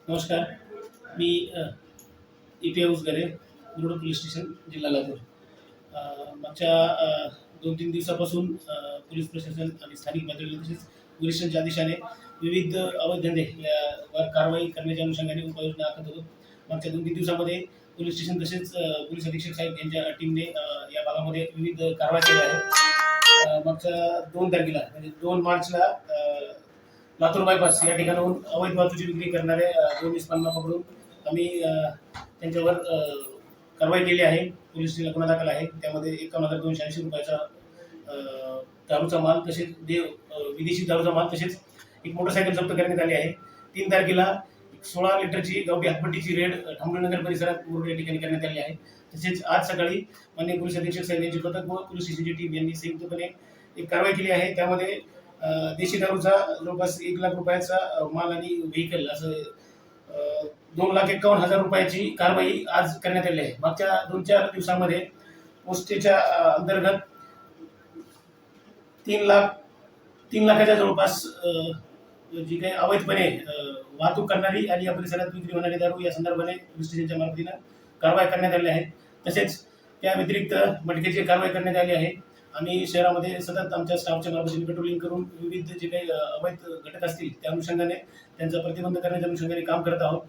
नमस्कार. मी E.P. उसगरे, Murud police station, जिल्हा लातूर. मागच्या 2-3 दिवसापासून पोलीस प्रशासन आणि स्थानिक पातळीवर तसेच वरिष्ठांच्या आदेशाने विविध अवैध धंदे यावर कारवाई करण्याच्या अनुषंगाने उपाययोजना आखत होतो. मागच्या 2-3 दिवसामध्ये पोलीस स्टेशन तसेच पोलीस अधीक्षक साहेब यांच्या टीमने या भागामध्ये विविध कारवाई केल्या आहेत. मागच्या 2 तारखेला म्हणजे 2 मार्चला लातूर बायपास या ठिकाणाहून अवैध वाहतुकीची विक्री करणारे 2 इस्मांना पकडून आम्ही त्यांच्यावर कारवाई केली आहे. पोलीस स्टेशनला गुन्हा दाखल आहे. त्यामध्ये 51,280 रुपयाचा दारूचा माल तसेच विदेशी दारूचा माल तसेच एक मोटरसायकल जप्त करण्यात आली आहे. 3 तारखेला 16 लिटरची गावठी हातभट्टीची रेड ठामरेनगर परिसरात मुरुड या ठिकाणी करण्यात आली आहे. तसेच आज सकाळी माननीय पोलीस अधीक्षक साहेब यांची पथक व पोलीस स्टेशनची टीम यांनी संयुक्तपणे एक कारवाई केली आहे. त्यामध्ये देशी दारूचा जवळपास 1 लाख रुपयाचा माल आणि व्हेकल असं 2,51,000 रुपयाची कारवाई आज करण्यात आली आहे. मागच्या 2-4 दिवसांमध्ये पोस्टेच्या अंतर्गत 3 लाखाच्या जवळपास जी काही अवैधपणे वाहतूक करणारी आणि या परिसरात विक्री होणारी दारू या संदर्भाने पोलीस स्टेशनच्या मार्फतीनं कारवाई करण्यात आली आहे. तसेच त्या व्यतिरिक्त मटकेची कारवाई करण्यात आली आहे. आम्ही शहरामध्ये सतत आमच्या स्टाफच्या मार्फतीने पेट्रोलिंग करून विविध जे काही अवैध घटक असतील त्या अनुषंगाने त्यांचा प्रतिबंध करण्याच्या अनुषंगाने काम करत आहोत.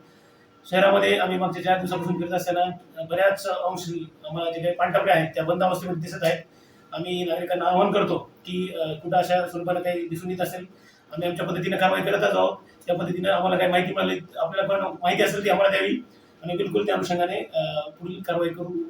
शहरामध्ये आम्ही मागच्या 4 दिवसापासून फिरत असताना बऱ्याच अंश आम्हाला जे काही पानटपऱ्या आहेत त्या बंद अवस्थेमध्ये दिसत आहेत. आम्ही नागरिकांना आवाहन करतो की कुठं अशा स्वरूपानं काही दिसून येत असेल आम्ही आमच्या पद्धतीने कारवाई करतच आहोत. त्या पद्धतीनं आम्हाला काही माहिती मिळाली आपल्याला पण माहिती असेल ती आम्हाला द्यावी आणि बिलकुल त्या अनुषंगाने पुढील कारवाई करू